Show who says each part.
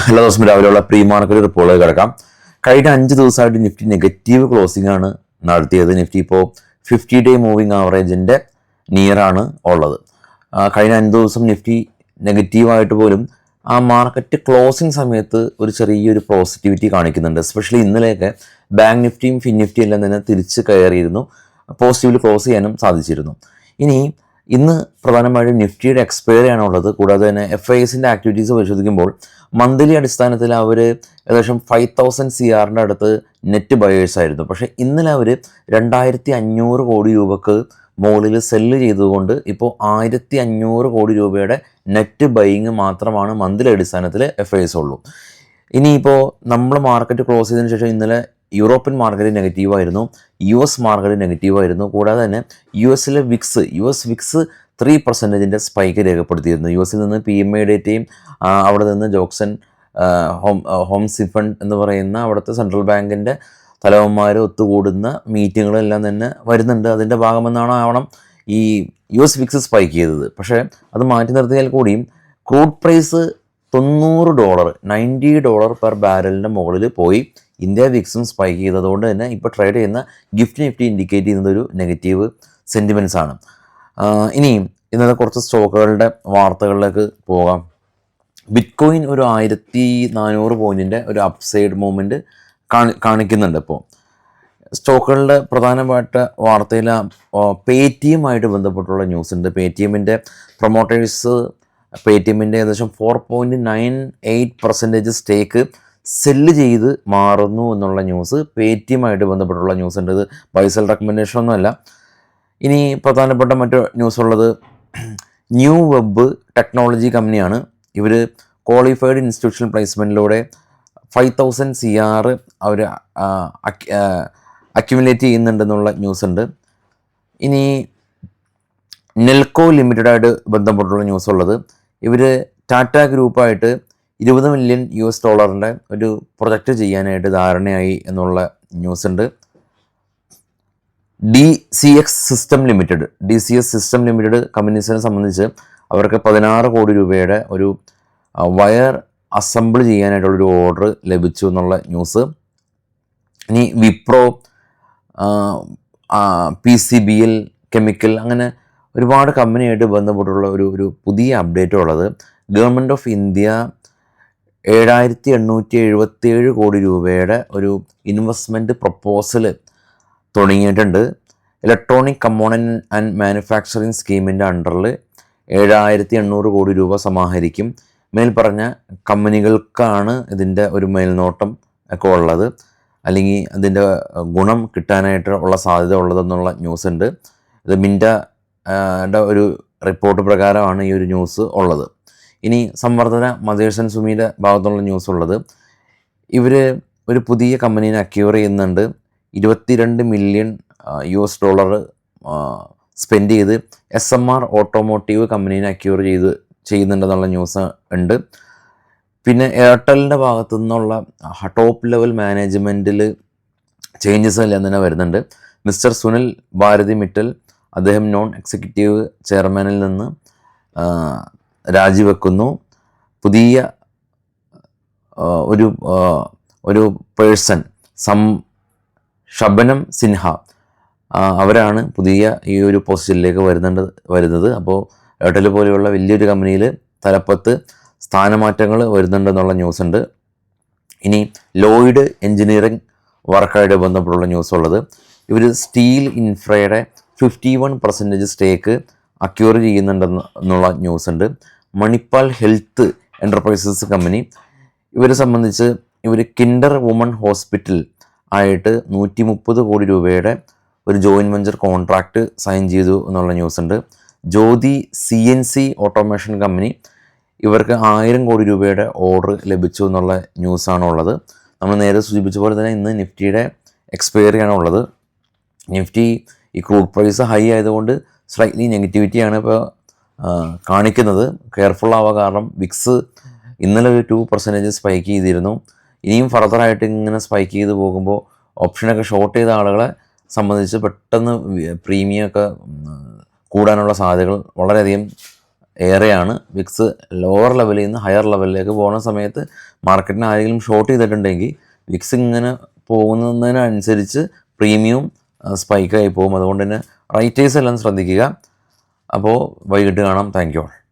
Speaker 1: എല്ലാ ദിവസവും രാവിലെയുള്ള പ്രീ മാർക്കറ്റ് റിപ്പോർട്ടുകൾ കിടക്കാം. കഴിഞ്ഞ 5 ദിവസമായിട്ട് നിഫ്റ്റി നെഗറ്റീവ് ക്ലോസിംഗ് ആണ് നടത്തിയത്. നിഫ്റ്റി ഇപ്പോൾ 50-day മൂവിങ് ആവറേജിൻ്റെ നിയറാണ് ഉള്ളത്. കഴിഞ്ഞ 5 ദിവസം നിഫ്റ്റി നെഗറ്റീവായിട്ട് പോലും ആ മാർക്കറ്റ് ക്ലോസിംഗ് സമയത്ത് ഒരു ചെറിയൊരു പോസിറ്റിവിറ്റി കാണിക്കുന്നുണ്ട്. എസ്പെഷ്യലി ഇന്നലെയൊക്കെ ബാങ്ക് നിഫ്റ്റിയും ഫിൻ നിഫ്റ്റിയും എല്ലാം തന്നെ തിരിച്ച് കയറിയിരുന്നു, പോസിറ്റീവിൽ ക്ലോസ് ചെയ്യാനും സാധിച്ചിരുന്നു. ഇനി ഇന്ന് പ്രധാനമായിട്ടും നിഫ്റ്റിയുടെ എക്സ്പയറി ആണുള്ളത്. കൂടാതെ തന്നെ FISൻ്റെ ആക്ടിവിറ്റീസ് പരിശോധിക്കുമ്പോൾ മന്ത്ലി അടിസ്ഥാനത്തിൽ അവർ ഏകദേശം 5000 CR അടുത്ത് നെറ്റ് ബയേഴ്സ് ആയിരുന്നു. പക്ഷേ ഇന്നലെ അവർ 2500 കോടി രൂപക്ക് മുകളിൽ സെല്ല് ചെയ്തുകൊണ്ട് ഇപ്പോൾ 1500 കോടി രൂപയുടെ നെറ്റ് ബൈയിങ് മാത്രമാണ് മന്ത്ലി അടിസ്ഥാനത്തിൽ FIS ഉള്ളൂ. ഇനിയിപ്പോൾ നമ്മൾ മാർക്കറ്റ് ക്ലോസ് ചെയ്തതിന് ശേഷം ഇന്നലെ യൂറോപ്യൻ മാർക്കറ്റ് നെഗറ്റീവായിരുന്നു, US മാർക്കറ്റ് നെഗറ്റീവായിരുന്നു. കൂടാതെ തന്നെ US വിക്സ് 3% സ്പൈക്ക് രേഖപ്പെടുത്തിയിരുന്നു. US നിന്ന് PMI ഡേറ്റയും അവിടെ നിന്ന് ജോക്സൺ ഹോം സിഫണ്ട് എന്ന് പറയുന്ന അവിടുത്തെ സെൻട്രൽ ബാങ്കിൻ്റെ തലവന്മാർ ഒത്തുകൂടുന്ന മീറ്റിങ്ങുകളെല്ലാം തന്നെ വരുന്നുണ്ട്. അതിൻ്റെ ഭാഗമെന്നാണ് ആവണം ഈ US വിക്സ് സ്പൈക്ക് ചെയ്തത്. പക്ഷേ അത് മാറ്റി നിർത്തിയാൽ കൂടിയും ക്രൂഡ് പ്രൈസ് $90 പെർ ബാരലിൻ്റെ മുകളിൽ പോയി. ഇന്ത്യ വിക്സും സ്പൈക്ക് ചെയ്തതുകൊണ്ട് തന്നെ ഇപ്പോൾ ട്രേഡ് ചെയ്യുന്ന ഗിഫ്റ്റ് നിഫ്റ്റി ഇൻഡിക്കേറ്റ് ചെയ്യുന്നത് ഒരു നെഗറ്റീവ് സെൻറ്റിമെൻറ്റ്സ് ആണ്. ഇനിയും ഇന്നത്തെ കുറച്ച് സ്റ്റോക്കുകളുടെ വാർത്തകളിലേക്ക് പോകാം. ബിറ്റ്കോയിൻ ഒരു 1400 പോയിൻറ്റിൻ്റെ ഒരു അപ്സൈഡ് മൂവ്മെൻറ്റ് കാണിക്കുന്നുണ്ട്. ഇപ്പോൾ സ്റ്റോക്കുകളുടെ പ്രധാനപ്പെട്ട വാർത്തയിൽ പേടിഎം ആയിട്ട് ബന്ധപ്പെട്ടുള്ള ന്യൂസ് ഉണ്ട്. പേടിഎമ്മിൻ്റെ പ്രൊമോട്ടേഴ്സ് പേടിഎമ്മിൻ്റെ ഏകദേശം 4.98% സ്റ്റേക്ക് സെല്ല് ചെയ്ത് മാറുന്നു എന്നുള്ള ന്യൂസ് പേടിഎമ്മായിട്ട് ബന്ധപ്പെട്ടുള്ള ന്യൂസ് ഉണ്ട്. ഇത് ബൈസൽ റെക്കമെൻഡേഷൻ ഒന്നുമല്ല. ഇനി പ്രധാനപ്പെട്ട മറ്റു ന്യൂസ് ഉള്ളത് ന്യൂ വെബ് ടെക്നോളജി കമ്പനിയാണ്. ഇവർ ക്വാളിഫൈഡ് ഇൻസ്റ്റിറ്റ്യൂഷണൽ പ്ലേസ്മെൻറ്റിലൂടെ 5000 CR അവർ അക്യുമുലേറ്റ് ചെയ്യുന്നുണ്ടെന്നുള്ള ന്യൂസ് ഉണ്ട്. ഇനി നെൽക്കോ ലിമിറ്റഡായിട്ട് ബന്ധപ്പെട്ടുള്ള ന്യൂസ് ഉള്ളത്, ഇവർ ടാറ്റ ഗ്രൂപ്പായിട്ട് $20 മില്യൺ ഒരു പ്രൊജക്റ്റ് ചെയ്യാനായിട്ട് ധാരണയായി എന്നുള്ള ന്യൂസ് ഉണ്ട്. DCS സിസ്റ്റം ലിമിറ്റഡ് കമ്പനീസിനെ സംബന്ധിച്ച് അവർക്ക് 16 കോടി രൂപയുടെ ഒരു വയർ അസംബിൾ ചെയ്യാനായിട്ടുള്ളൊരു ഓർഡർ ലഭിച്ചു എന്നുള്ള ന്യൂസ്. ഇനി വിപ്രോ, PCBL കെമിക്കൽ, അങ്ങനെ ഒരുപാട് കമ്പനിയായിട്ട് ബന്ധപ്പെട്ടുള്ള ഒരു പുതിയ അപ്ഡേറ്റ് ഉള്ളത്, ഗവൺമെൻറ് ഓഫ് ഇന്ത്യ 7877 കോടി രൂപയുടെ ഒരു ഇൻവെസ്റ്റ്മെൻറ്റ് പ്രപ്പോസൽ തുടങ്ങിയിട്ടുണ്ട്. ഇലക്ട്രോണിക് കമ്പോണൻറ്റ് ആൻഡ് മാനുഫാക്ചറിങ് സ്കീമിൻ്റെ അണ്ടറിൽ 7800 കോടി രൂപ സമാഹരിക്കും. മേൽപ്പറഞ്ഞ കമ്പനികൾക്കാണ് ഇതിൻ്റെ ഒരു മേൽനോട്ടം ഒക്കെ ഉള്ളത്, അല്ലെങ്കിൽ അതിൻ്റെ ഗുണം കിട്ടാനായിട്ട് ഉള്ള സാധ്യത ഉള്ളതെന്നുള്ള ന്യൂസ് ഉണ്ട്. ഇത് മിൻറ്റയുടെ ഒരു റിപ്പോർട്ട് പ്രകാരമാണ് ഈ ഒരു ന്യൂസ് ഉള്ളത്. ഇനി സംവർദ്ധന മദേഴ്സൺ സുമിയുടെ ഭാഗത്തുള്ള ന്യൂസ് ഉള്ളത്, ഇവർ ഒരു പുതിയ കമ്പനീനെ അക്യൂർ ചെയ്യുന്നുണ്ട്. $22 മില്യൺ സ്പെൻഡ് ചെയ്ത് SMR ഓട്ടോമോട്ടീവ് കമ്പനീനെ അക്യൂർ ചെയ്യുന്നുണ്ടെന്നുള്ള ന്യൂസ് ഉണ്ട്. പിന്നെ എയർടെലിൻ്റെ ഭാഗത്തു നിന്നുള്ള ടോപ്പ് ലെവൽ മാനേജ്മെൻറ്റിൽ ചേഞ്ചസ് എല്ലാം തന്നെ വരുന്നുണ്ട്. മിസ്റ്റർ സുനിൽ ഭാരതി മിറ്റൽ അദ്ദേഹം നോൺ എക്സിക്യൂട്ടീവ് ചെയർമാനിൽ നിന്ന് രാജിവെക്കുന്നു. പുതിയ ഒരു പേഴ്സൺ ഷബനം സിൻഹ അവരാണ് പുതിയ ഈ ഒരു പോസ്റ്റിലേക്ക് വരുന്നത്. അപ്പോൾ എയർടെൽ പോലെയുള്ള വലിയൊരു കമ്പനിയിൽ തലപ്പത്ത് സ്ഥാനമാറ്റങ്ങൾ വരുന്നുണ്ടെന്നുള്ള ന്യൂസ് ഉണ്ട്. ഇനി ലോയിഡ് എൻജിനീയറിംഗ് വർക്കായിട്ട് ബന്ധപ്പെട്ടുള്ള ന്യൂസ് ഉള്ളത്, ഇവർ സ്റ്റീൽ ഇൻഫ്രയുടെ 51% സ്റ്റേക്ക് അക്യൂർ ചെയ്യുന്നുണ്ടെന്നുള്ള ന്യൂസ് ഉണ്ട്. മണിപ്പാൽ ഹെൽത്ത് എൻ്റർപ്രൈസസ് കമ്പനി, ഇവരെ സംബന്ധിച്ച് ഇവർ കിൻഡർ വുമൺ ഹോസ്പിറ്റൽ ആയിട്ട് 130 കോടി രൂപയുടെ ഒരു ജോയിൻറ്റ് വെഞ്ചർ കോൺട്രാക്റ്റ് സൈൻ ചെയ്തു എന്നുള്ള ന്യൂസ് ഉണ്ട്. ജ്യോതി CNC ഓട്ടോമേഷൻ കമ്പനി, ഇവർക്ക് 1000 കോടി രൂപയുടെ ഓർഡർ ലഭിച്ചു എന്നുള്ള ന്യൂസാണുള്ളത്. നമ്മൾ നേരെ സൂചിപ്പിച്ച പോലെ തന്നെ ഇന്ന് നിഫ്റ്റിയുടെ എക്സ്പയറി ആണ് ഉള്ളത്. നിഫ്റ്റി ഈ ക്രൂഡ് പ്രൈസ് ഹൈ ആയതുകൊണ്ട് സ്ലൈറ്റ്ലി നെഗറ്റിവിറ്റിയാണ് ഇപ്പോൾ കാണിക്കുന്നത്. കെയർഫുൾ ആവുക, കാരണം വിക്സ് ഇന്നലെ ഒരു 2% സ്പൈക്ക് ചെയ്തിരുന്നു. ഇനിയും ഫർദറായിട്ട് ഇങ്ങനെ സ്പൈക്ക് ചെയ്ത് പോകുമ്പോൾ ഓപ്ഷനൊക്കെ ഷോർട്ട് ചെയ്ത ആളുകളെ സംബന്ധിച്ച് പെട്ടെന്ന് പ്രീമിയം ഒക്കെ കൂടാനുള്ള സാധ്യതകൾ വളരെയധികം ഏറെയാണ്. വിക്സ് ലോവർ ലെവലിൽ നിന്ന് ഹയർ ലെവലിലേക്ക് പോകുന്ന സമയത്ത് മാർക്കറ്റിനെ ആരെങ്കിലും ഷോർട്ട് ചെയ്തിട്ടുണ്ടെങ്കിൽ വിക്സ് ഇങ്ങനെ പോകുന്നതിനനുസരിച്ച് പ്രീമിയം സ്പൈക്കായി പോകും. അതുകൊണ്ട് തന്നെ റൈറ്റേഴ്സ് എല്ലാം ശ്രദ്ധിക്കുക. അപ്പോൾ വൈകിട്ട് കാണാം. Thank you all.